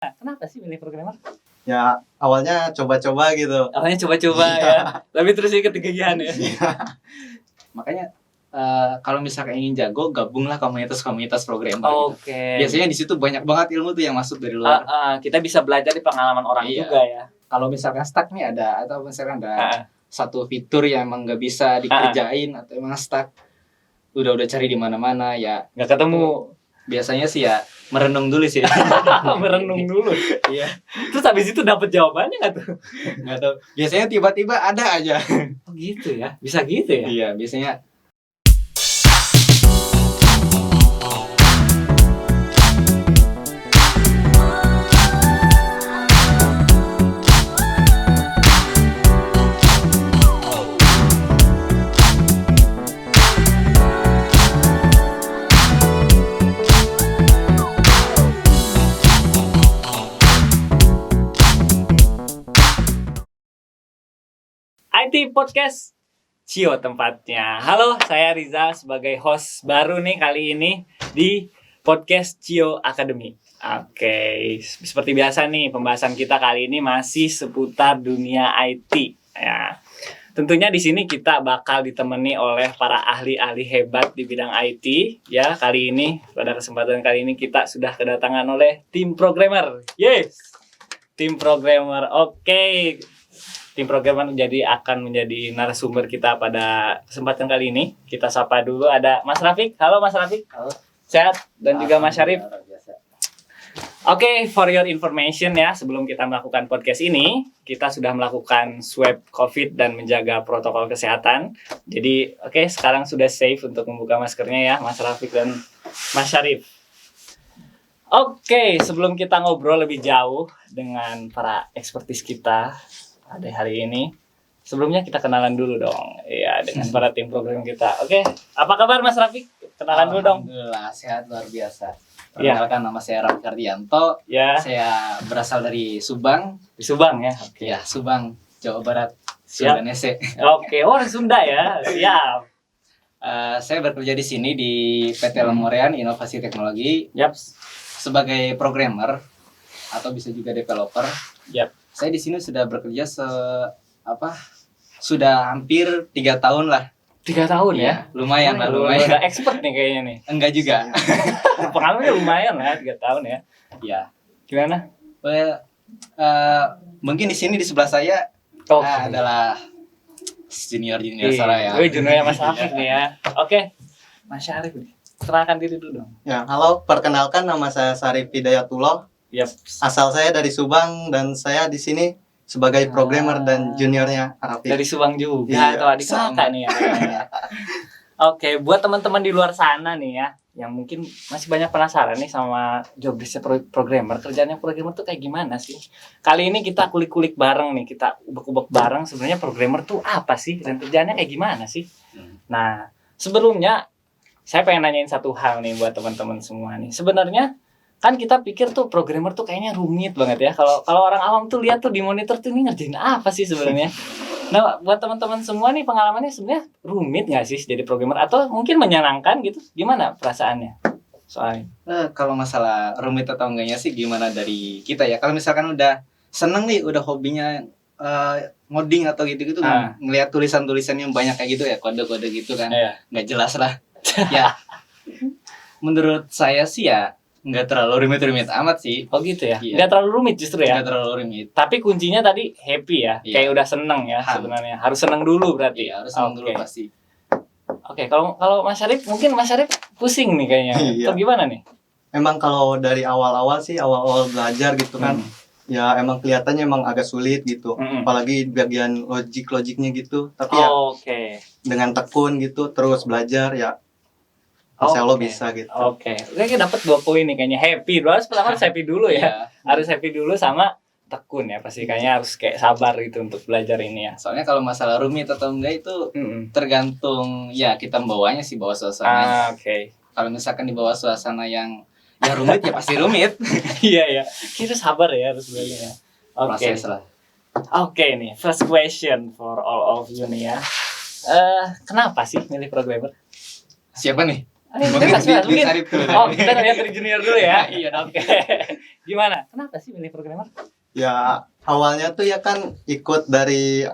Kenapa sih milih programmer? Ya awalnya coba-coba gitu. Awalnya coba-coba ya, tapi terus ikut kegiatan ya. Makanya kalau misalkan ingin jago, gabunglah komunitas programmer. Oke. Gitu. Biasanya di situ banyak banget ilmu tuh yang masuk dari luar. Kita bisa belajar di pengalaman orang juga ya. Kalau misalkan stuck nih ada, atau misalkan ada satu fitur yang emang nggak bisa dikerjain atau emang stuck, udah cari di mana-mana ya nggak ketemu. Biasanya sih ya merenung dulu sih. Merenung dulu. Iya. Terus habis itu dapat jawabannya nggak tuh? Nggak tahu. Biasanya tiba-tiba ada aja. Oh gitu ya, bisa gitu ya? Iya, biasanya. IT Podcast Cio tempatnya. Halo, saya Riza sebagai host baru nih kali ini di Podcast Cio Academy. Oke, seperti biasa nih pembahasan kita kali ini masih seputar dunia IT. Ya, tentunya di sini kita bakal ditemani oleh para ahli-ahli hebat di bidang IT. Ya, kali ini pada kesempatan kali ini kita sudah kedatangan oleh tim programmer. Yes, tim programmer. Oke. Tim programmer akan menjadi narasumber kita pada kesempatan kali ini. Kita sapa dulu ada Mas Rafiq. Halo Mas Rafiq. Halo. Sehat? Dan juga Mas Syarif. Oke, for your information ya, sebelum kita melakukan podcast ini, kita sudah melakukan swab COVID dan menjaga protokol kesehatan. Jadi, sekarang sudah safe untuk membuka maskernya ya, Mas Rafiq dan Mas Syarif. Oke, sebelum kita ngobrol lebih jauh dengan para ekspertis kita ada hari ini. Sebelumnya kita kenalan dulu dong. Iya, dengan para tim program kita. Oke, apa kabar Mas Rafiq? Kenalan dulu dong. Alhamdulillah, sehat luar biasa. Perkenalkan, nama saya Rafiq Ardianto. Ya. Saya berasal dari Subang. Di Subang ya. Ya, Subang, Jawa Barat. Siap. Sundanese. Oke, orang Sunda ya. Siap. Saya bekerja di sini di PT Lemorean Inovasi Teknologi. Yap. Sebagai programmer atau bisa juga developer. Yap. Saya di sini sudah bekerja sudah hampir 3 tahun lah. 3 tahun ya? Lumayan lah, lumayan. Udah expert nih kayaknya nih. Enggak juga. Pengalamannya lumayan lah 3 tahun ya. Ya. Gimana? Mungkin di sini di sebelah saya adalah junior saya. Juniornya Mas Rafiq nih ya. Oke. Mas Syarif nih. Kenalkan diri dulu dong. Ya, halo, perkenalkan nama saya Syarif Hidayatullah. Yap. Asal saya dari Subang dan saya di sini sebagai programmer dan juniornya Rafiq. Dari Subang juga. Iya, atau adik kakak nih ya. Oke, buat teman-teman di luar sana nih ya, yang mungkin masih banyak penasaran nih sama job desk programmer, kerjanya programmer tuh kayak gimana sih? Kali ini kita kulik-kulik bareng nih, kita ubek-ubek bareng sebenarnya programmer tuh apa sih dan kerjanya kayak gimana sih? Nah, sebelumnya saya pengen nanyain satu hal nih buat teman-teman semua nih. Sebenarnya kan kita pikir tuh programmer tuh kayaknya rumit banget ya. Kalau orang awam tuh lihat tuh di monitor tuh ini ngerjain apa sih sebenarnya? Nah, buat teman-teman semua nih pengalamannya sebenarnya rumit nggak sih jadi programmer atau mungkin menyenangkan gitu? Gimana perasaannya? Soalnya kalau masalah rumit atau enggaknya sih gimana dari kita ya. Kalau misalkan udah seneng nih, udah hobinya ngoding atau gitu-gitu, ngelihat tulisan-tulisan yang banyak kayak gitu ya, kode-kode gitu kan, nggak jelas lah. Ya, menurut saya sih ya nggak terlalu rumit-rumit amat sih. Oh gitu ya? Iya. Nggak terlalu rumit justru ya? Nggak terlalu rumit. Tapi kuncinya tadi happy ya? Iya. Kayak udah seneng ya sebenarnya. Harus seneng dulu berarti? Iya, harus seneng dulu pasti. Oke, kalau Mas Syarif, mungkin Mas Syarif pusing nih kayaknya. Atau gimana nih? Emang kalau dari awal-awal belajar gitu kan, ya emang kelihatannya emang agak sulit gitu. Apalagi bagian logiknya gitu. Tapi dengan tekun gitu, terus belajar ya. Insya Allah bisa gitu. Kayaknya dapat 2 poin nih kayaknya. Happy dulu, pertama harus happy dulu ya. Harus happy dulu sama tekun ya. Pasti kayaknya harus kayak sabar gitu untuk belajar ini ya. Soalnya kalau masalah rumit atau enggak itu tergantung ya kita membawanya sih, bawa suasana. Kalau misalkan dibawa suasana yang rumit ya pasti rumit. Iya. Kita sabar ya harus belajar. Proses lah. Oke nih, first question for all of you nih ya. Kenapa sih milih programmer? Siapa nih? Mungkin. Kita lihat dari junior dulu ya. Iya, oke. Gimana? Kenapa sih milih programmer? Ya awalnya tuh ya kan ikut dari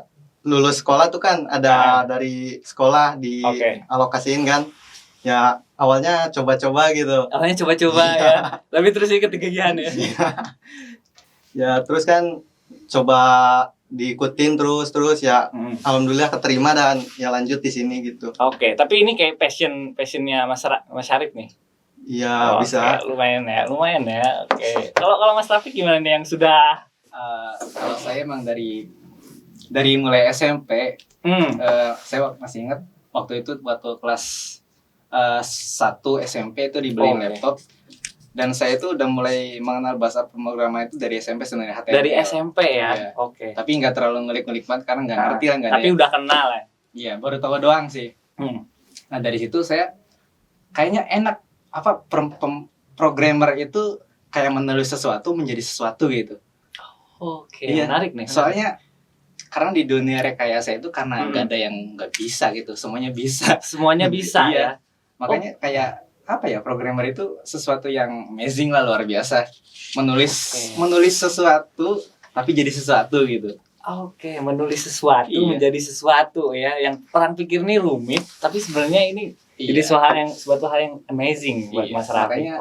lulus sekolah tuh kan ada dari sekolah di alokasiin kan. Ya awalnya coba-coba gitu. Awalnya coba-coba ya. Tapi terus ikut kegiatan ya. Ya terus kan coba diikutin terus ya. Alhamdulillah keterima dan ya lanjut di sini gitu. Oke, tapi ini kayak passionnya Mas Syarif nih. Iya, bisa. Lumayan ya. Oke. Kalau Mas Taufik gimana nih yang sudah kalau saya emang dari mulai SMP, saya masih ingat waktu itu waktu kelas 1 SMP itu dibeliin laptop, dan saya itu udah mulai mengenal bahasa pemrograman itu dari SMP sebenarnya, HTML. Dari SMP ya? Iya. Oke. Tapi nggak terlalu ngulik-ngulik banget karena nggak ngerti lah, nggak ada. Tapi udah kenal ya? Iya, baru tahu doang sih. Nah dari situ saya kayaknya enak, programmer itu kayak menulis sesuatu menjadi sesuatu gitu. Oke, iya, menarik nih. Soalnya karena di dunia rekayasa itu karena nggak ada yang nggak bisa gitu, semuanya bisa. Semuanya bisa ya. Makanya kayak apa ya, programmer itu sesuatu yang amazing lah, luar biasa. Menulis sesuatu tapi jadi sesuatu gitu. Oke, menulis sesuatu menjadi sesuatu ya. Yang orang pikir nih rumit, tapi sebenarnya ini jadi suatu hal yang amazing buat masyarakat. Makanya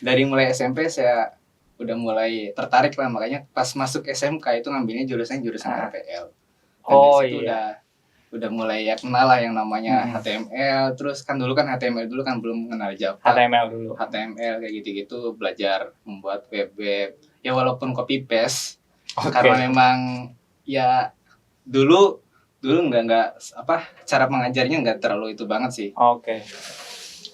dari mulai SMP saya udah mulai tertarik lah, makanya pas masuk SMK itu ngambilnya jurusan RPL. Udah mulai ya kenal lah yang namanya HTML, terus kan dulu kan HTML dulu kan belum kenal Java. HTML kayak gitu-gitu, belajar membuat web. Ya walaupun copy paste, karena memang ya dulu nggak cara mengajarnya nggak terlalu itu banget sih.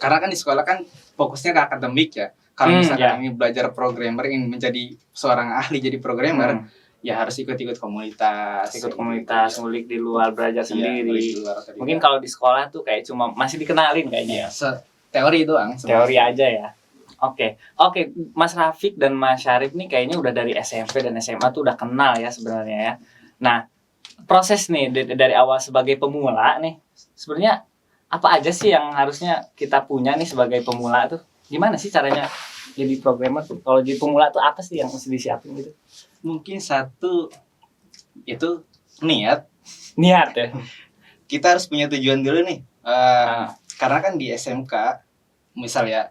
Karena kan di sekolah kan fokusnya ke akademik ya. Kalau misalkan ini belajar programmer, ingin menjadi seorang ahli jadi programmer, ya harus ikut komunitas. Ngulik di luar, belajar sendiri. Mungkin kalau di sekolah tuh kayak cuma masih dikenalin kayaknya. Teori doang. Teori aja ya. Oke, Mas Rafiq dan Mas Syarif nih kayaknya udah dari SMP dan SMA tuh udah kenal ya sebenarnya ya. Nah, proses nih dari awal sebagai pemula nih, sebenarnya apa aja sih yang harusnya kita punya nih sebagai pemula tuh? Gimana sih caranya jadi programmer tuh? Kalau jadi pemula tuh apa sih yang mesti disiapin gitu? Mungkin satu itu niat ya. Kita harus punya tujuan dulu nih. Karena kan di SMK, misal ya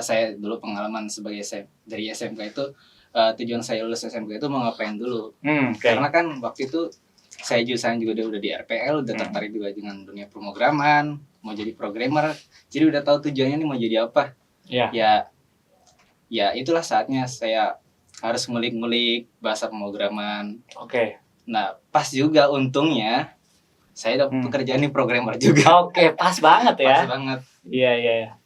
saya dulu pengalaman sebagai dari SMK itu, tujuan saya lulus SMK itu mau ngapain dulu. Karena kan waktu itu saya jurusan juga udah di RPL, udah tertarik juga dengan dunia pemrograman, mau jadi programmer, jadi udah tahu tujuannya nih mau jadi apa. Ya itulah saatnya saya harus ngulik-ngulik bahasa pemrograman. Nah pas juga untungnya saya dapat pekerjaan nih programmer juga. Pas banget ya. Pas banget. Iya.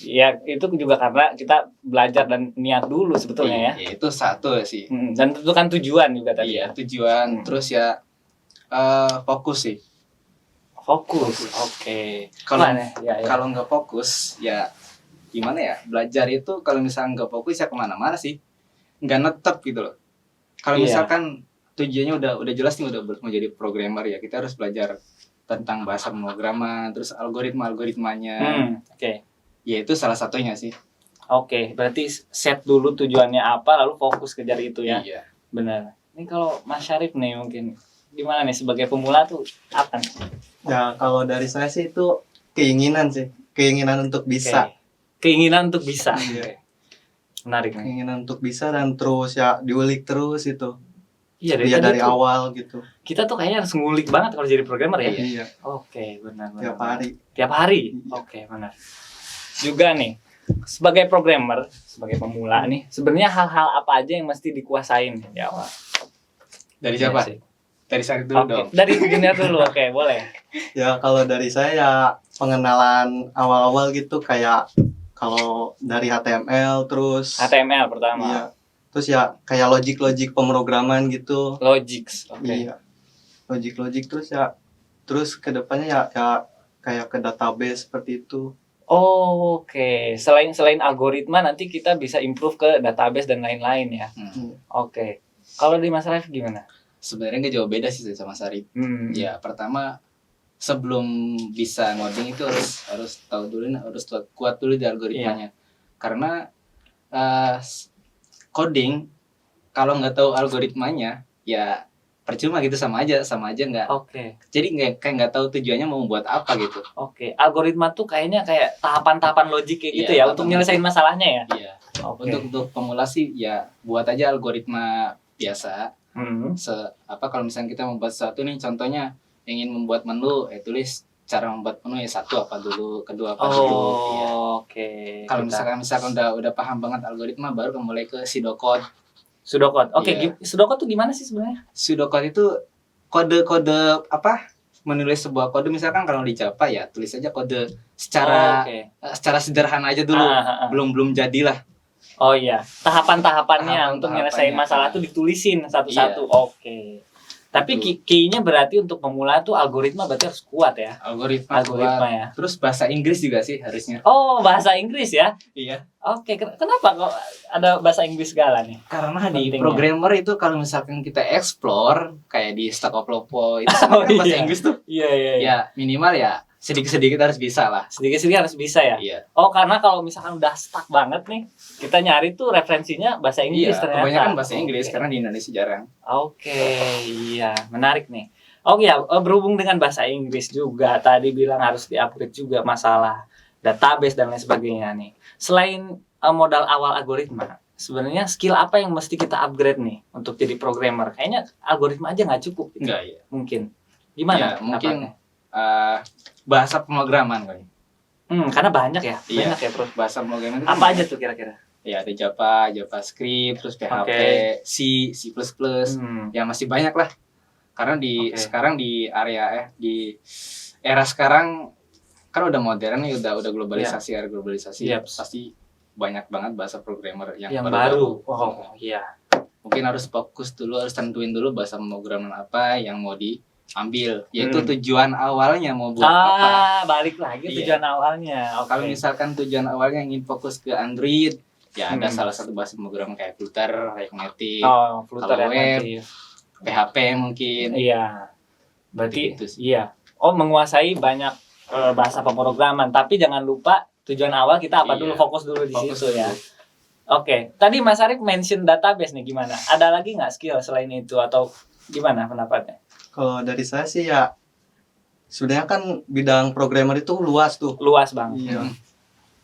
Ya itu juga karena kita belajar dan niat dulu sebetulnya ya. Itu satu sih. Dan tentukan tujuan juga tadi. Iya, tujuan. Terus ya fokus sih. Fokus. Kalau nggak fokus ya gimana ya, belajar itu kalau misalnya nggak fokus ya kemana-mana sih, nggak netep gitu loh. Kalau misalkan tujuannya udah jelas nih, udah mau jadi programmer, ya kita harus belajar tentang bahasa pemrograman, terus algoritmanya. Ya itu salah satunya sih. Berarti set dulu tujuannya apa, lalu fokus kejar itu ya. Iya. Benar. Ini kalau Mas Syarif nih mungkin gimana nih sebagai pemula tuh apa nih? Ya kalau dari saya sih itu keinginan untuk bisa. Keinginan untuk bisa. Menarik nih. Keinginan untuk bisa dan terus ya diulik terus itu. Iya, dari awal gitu. Kita tuh kayaknya harus ngulik banget kalau jadi programmer ya. Iya. Benar. Tiap hari. Benar. Juga nih, sebagai programmer, sebagai pemula nih, sebenarnya hal-hal apa aja yang mesti dikuasain di awal? Dari siapa? Dari saya dulu dong. Dari junior dulu, boleh. Ya kalau dari saya ya pengenalan awal-awal gitu, kayak kalau dari HTML terus. HTML pertama. Iya. Terus ya kayak logik logik-pemrograman gitu. Logics. Iya. Logik terus ya, terus kedepannya ya kayak ke database seperti itu. Selain algoritma nanti kita bisa improve ke database dan lain-lain ya. Kalau di Mas Syarif gimana? Sebenarnya nggak jauh beda sih sama Syarif. Ya pertama, sebelum bisa ngoding itu harus tahu dulu, harus kuat dulu di algoritmanya. Karena coding kalau nggak tahu algoritmanya ya percuma gitu, sama aja nggak. Jadi kayak nggak tahu tujuannya mau buat apa gitu. Algoritma tuh kayaknya kayak tahapan-tahapan logik kayak gitu ya untuk nyelesain masalahnya ya. Iya. Untuk pemula sih ya buat aja algoritma biasa. Kalau misalnya kita membuat sesuatu nih, contohnya ingin membuat menu, tulis cara membuat menu ya, satu apa dulu, kedua apa dulu. Ya. Kalau misalkan udah paham banget algoritma, baru mulai ke pseudocode. Pseudocode. Pseudocode tuh gimana sih sebenarnya? Pseudocode itu kode-kode menulis sebuah kode, misalkan kalau di Java ya tulis aja kode secara sederhana aja dulu, belum jadilah. Tahapan-tahapannya untuk nyelesain masalah tuh ditulisin satu-satu. Tapi key-nya berarti untuk pemula tuh algoritma berarti harus kuat ya. Algoritma kuat. Ya. Terus bahasa Inggris juga sih harusnya. Bahasa Inggris ya? Iya. Kenapa kok ada bahasa Inggris segala nih? Karena di programmer itu kalau misalkan kita explore kayak di Stack Overflow itu sebenarnya bahasa Inggris tuh. Iya. Ya minimal ya sedikit-sedikit harus bisa lah. Sedikit-sedikit harus bisa ya? Iya. Karena kalau misalkan udah stuck banget nih, kita nyari tuh referensinya bahasa Inggris ternyata. Kebanyakan bahasa Inggris karena di Indonesia jarang. Iya, menarik nih. Berhubung dengan bahasa Inggris juga, tadi bilang harus di-upgrade juga masalah database dan lain sebagainya nih. Selain modal awal algoritma, sebenarnya skill apa yang mesti kita upgrade nih untuk jadi programmer? Kayaknya algoritma aja nggak cukup. Gitu. Enggak, ya. Mungkin. Gimana? Ya, mungkin bahasa pemrograman kali. Karena banyak ya. Iya. Banyak ya, Bro. Bahasa pemrograman itu apa aja tuh kira-kira? Ya ada Java, JavaScript, terus PHP, C++. Ya masih banyak lah. Karena sekarang di area di era sekarang kan udah modern nih, udah globalisasi, era globalisasi. Pasti banyak banget bahasa programmer yang baru. Iya. Mungkin harus fokus dulu, harus tentuin dulu bahasa pemrograman apa yang mau diambil, yaitu tujuan awalnya mau buat apa. Balik lagi tujuan awalnya. Kalau misalkan tujuan awalnya ingin fokus ke Android, ya ada salah satu bahasa pemrograman kayak Flutter, React Native, web, PHP mungkin. Iya. Berarti iya. Menguasai banyak bahasa pemrograman, tapi jangan lupa tujuan awal kita apa dulu, fokus dulu di situ ya. Tadi Mas Arif mention database nih, gimana? Ada lagi nggak skill selain itu atau gimana pendapatnya? Kalau dari saya sih ya, sebenarnya kan bidang programmer itu luas tuh. Luas banget. Iya.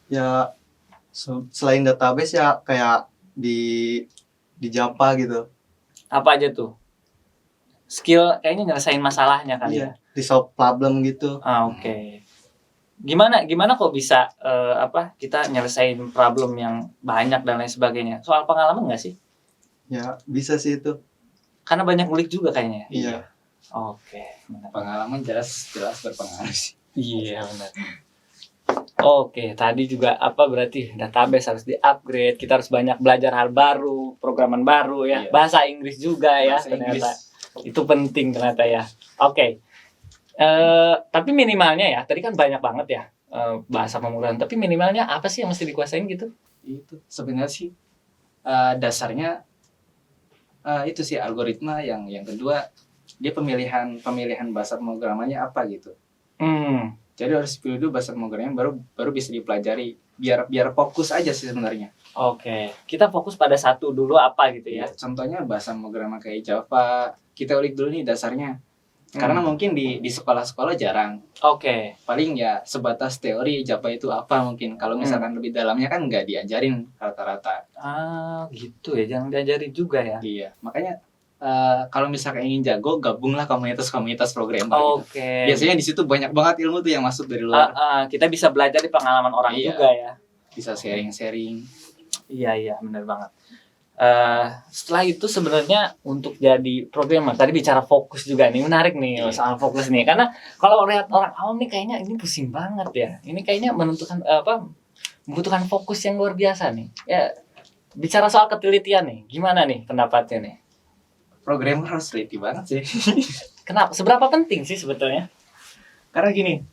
Ya selain database ya kayak di Java gitu. Apa aja tuh? Skill kayaknya nyelesain masalahnya kali ya. Di solve problem gitu. Gimana kok bisa kita nyelesain problem yang banyak dan lain sebagainya? Soal pengalaman nggak sih? Ya bisa sih itu. Karena banyak ngulik juga kayaknya. Iya. Benar. Pengalaman jelas berpengaruh sih. Iya benar. Tadi juga berarti database harus di-upgrade, kita harus banyak belajar hal baru, programan baru ya. Bahasa Inggris juga ya ternyata. Itu penting ternyata ya. Tapi minimalnya ya, tadi kan banyak banget ya bahasa pemrograman, tapi minimalnya apa sih yang mesti dikuasain gitu? Itu sebenarnya sih dasarnya itu sih algoritma, yang kedua dia pemilihan bahasa pemrogramannya apa gitu. Jadi harus pilih dulu bahasa pemrograman, baru bisa dipelajari, biar fokus aja sih sebenarnya. Kita fokus pada satu dulu apa gitu ya. Contohnya bahasa pemrograman kayak Java, kita ulik dulu nih dasarnya. Karena mungkin di sekolah-sekolah jarang. Paling ya sebatas teori Java itu apa mungkin. Kalau misalkan lebih dalamnya kan nggak diajarin rata-rata. Gitu ya, jangan diajarin juga ya. Iya, makanya kalau misalkan ingin jago, gabunglah komunitas programmer. Gitu. Biasanya di situ banyak banget ilmu tuh yang masuk dari luar. Kita bisa belajar di pengalaman orang juga ya. Bisa sharing-sharing. Iya, benar banget. Setelah itu sebenarnya untuk jadi programmer, tadi bicara fokus juga nih, menarik nih soal fokus nih, karena kalau lihat orang awam nih kayaknya ini pusing banget ya. Ini kayaknya membutuhkan fokus yang luar biasa nih. Ya, bicara soal ketelitian nih, gimana nih pendapatnya nih? Programmer harus teliti banget sih. Kenapa? Seberapa penting sih sebetulnya? Karena gini,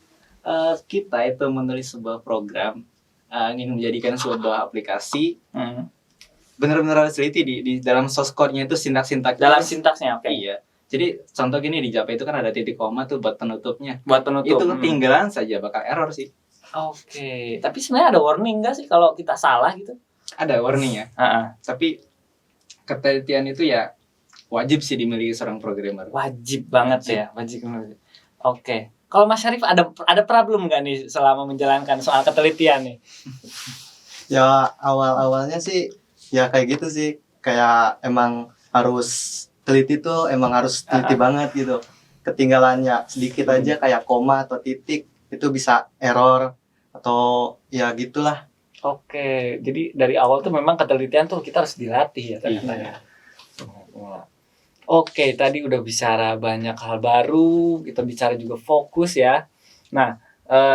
kita itu menulis sebuah program, ingin menjadikan sebuah aplikasi, benar-benar harus teliti di dalam source code-nya itu sintak-sintak. Dalam sintaksnya, Iya. Jadi contoh gini, di Java itu kan ada titik koma tuh buat penutupnya. Itu ketinggalan saja bakal error sih. Tapi sebenarnya ada warning nggak sih kalau kita salah gitu? Ada warning ya. Tapi ketelitian itu ya wajib sih dimiliki seorang programmer. Wajib banget ya, wajib. Oke. Kalau Mas Syarif ada problem nggak nih selama menjalankan soal ketelitian nih? Ya awal-awalnya sih ya kayak gitu sih, kayak emang harus teliti tuh, emang harus teliti banget gitu. Ketinggalannya sedikit aja kayak koma atau titik itu bisa error atau ya gitulah. Oke, jadi dari awal tuh memang ketelitian tuh kita harus dilatih ya ternyata ya. Oke, tadi udah bicara banyak hal baru, kita bicara juga fokus ya. Nah,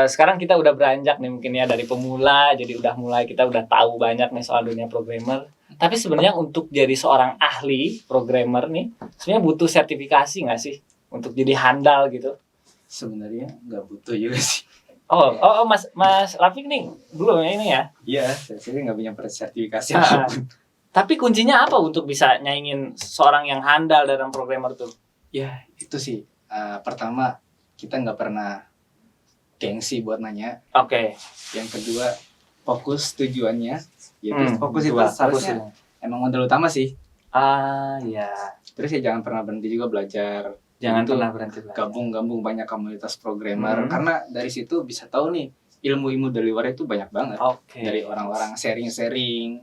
sekarang kita udah beranjak nih mungkin ya dari pemula, jadi kita udah tahu banyak nih soal dunia programmer. Tapi sebenarnya untuk jadi seorang ahli programmer nih, sebenarnya butuh sertifikasi nggak sih untuk jadi handal gitu? Sebenarnya nggak butuh juga sih. Oh, Mas Rafiq nih belum ya ini ya? Iya, saya nggak punya sertifikasi. Tapi kuncinya apa untuk bisa nyaingin seorang yang handal dalam programmer tuh? Ya itu sih. Pertama kita nggak pernah gengsi buat nanya. Oke. Yang kedua fokus tujuannya. Fokus itu seharusnya emang modal utama sih. Iya. Terus ya jangan pernah berhenti juga belajar. Jangan pernah berhenti belajar. Gabung banyak komunitas programmer. Karena dari situ bisa tahu nih ilmu-ilmu dari luar itu banyak banget. Dari orang-orang sharing-sharing.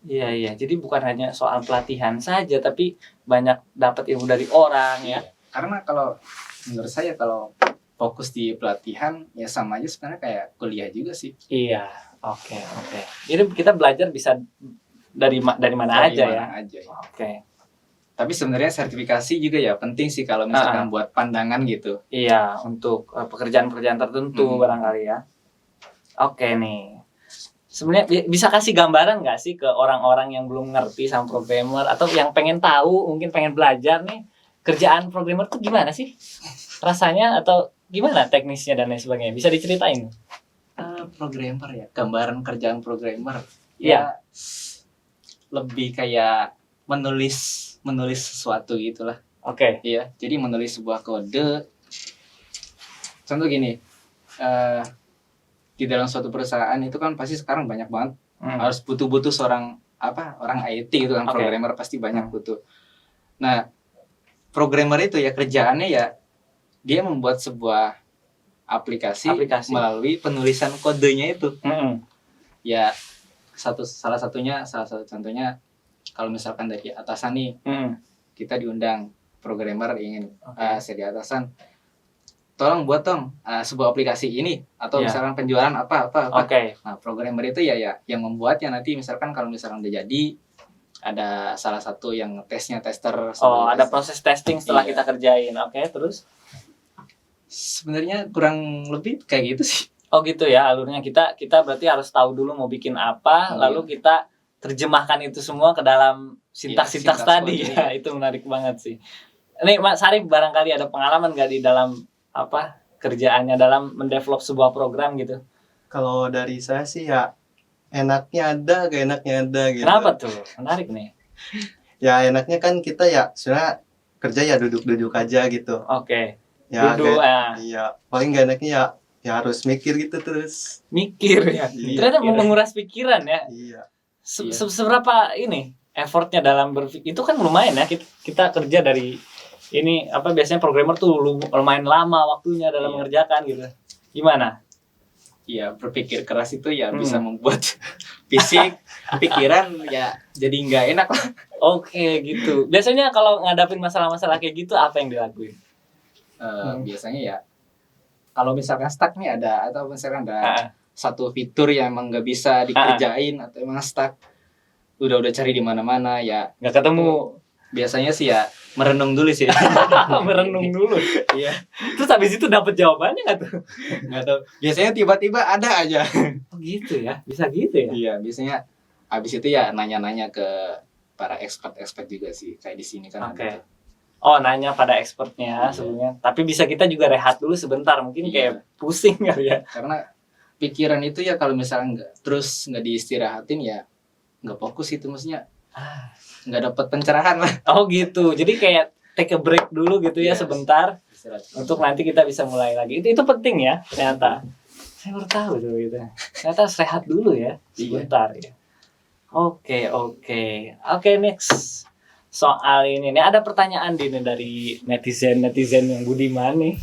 Iya. Jadi bukan hanya soal pelatihan saja, tapi banyak dapat ilmu dari orang ya. Karena kalau menurut saya kalau fokus di pelatihan ya sama aja sebenarnya kayak kuliah juga sih. Iya. Oke. Jadi kita belajar bisa dari mana aja ya. Oke. Tapi sebenarnya sertifikasi juga ya penting sih kalau misalkan buat pandangan gitu. Iya, untuk pekerjaan-pekerjaan tertentu barangkali ya. Oke nih. Sebenarnya bisa kasih gambaran nggak sih ke orang-orang yang belum ngerti sama programmer atau yang pengen tahu, mungkin pengen belajar nih kerjaan programmer tuh gimana sih rasanya atau gimana teknisnya dan lain sebagainya? Bisa diceritain? Programmer ya, gambaran kerjaan programmer. Ya lebih kayak menulis sesuatu gitulah. Oke. Iya, jadi menulis sebuah kode. Contoh gini. Di dalam suatu perusahaan itu kan pasti sekarang banyak banget harus butuh seorang orang IT gitu kan, programmer pasti banyak butuh. Nah, programmer itu ya kerjaannya ya dia membuat sebuah aplikasi. Melalui penulisan kodenya itu. Ya salah satu contohnya kalau misalkan dari atasan nih kita diundang programmer ingin saya di atasan tolong buat sebuah aplikasi ini atau misalkan penjualan apa. Nah, programmer itu ya yang membuatnya nanti misalkan kalau misalkan udah jadi ada salah satu yang tester. Ada proses testing setelah kita kerjain. Oke, terus sebenarnya kurang lebih kayak gitu sih. Oh gitu ya alurnya, kita berarti harus tahu dulu mau bikin apa, lalu kita terjemahkan itu semua ke dalam sintaks tadi ya. Itu menarik banget sih. Ini Mas Syarif barangkali ada pengalaman nggak di dalam kerjaannya dalam mendevelop sebuah program gitu? Kalau dari saya sih ya enaknya ada, gak enaknya ada gitu. Kenapa tuh? Menarik nih. Ya enaknya kan kita ya sebenarnya kerja ya duduk-duduk aja gitu. Oke. Ya, iya. Paling gak enaknya ya harus mikir gitu terus. Mikir ya. Ternyata menguras pikiran ya. Iya. Seberapa ini effortnya dalam berpikir itu kan lumayan ya, kita kerja dari ini biasanya programmer tuh lumayan lama waktunya dalam mengerjakan gitu. Gimana? Iya, berpikir keras itu ya bisa membuat fisik, pikiran ya jadi nggak enak lah. Oke, gitu. Biasanya kalau ngadapin masalah-masalah kayak gitu apa yang dilakuin? Biasanya ya kalau misalkan stuck nih atau misalkan ada satu fitur yang emang nggak bisa dikerjain atau emang stuck, udah cari di mana-mana ya nggak ketemu. Biasanya sih ya merenung dulu sih. Merenung dulu. Iya. Terus habis itu dapat jawabannya nggak tuh? Nggak tahu. Biasanya tiba-tiba ada aja. Oh gitu ya, bisa gitu ya? Iya, biasanya habis itu ya nanya-nanya ke para expert juga sih, kayak di sini kan. Oke. Oh, nanya pada expertnya sebelumnya. Tapi bisa kita juga rehat dulu sebentar, mungkin kayak pusing kali ya. Karena pikiran itu ya kalau misalnya nggak diistirahatin ya nggak fokus itu, maksudnya nggak dapat pencerahan lah. Oh gitu, jadi kayak take a break dulu gitu ya sebentar untuk nanti kita bisa mulai lagi. Itu penting ya ternyata. Saya baru tahu tuh gitu. Ternyata harus rehat dulu ya sebentar ya. Oke, next. Soal ini nih ada pertanyaan dari netizen yang budiman nih.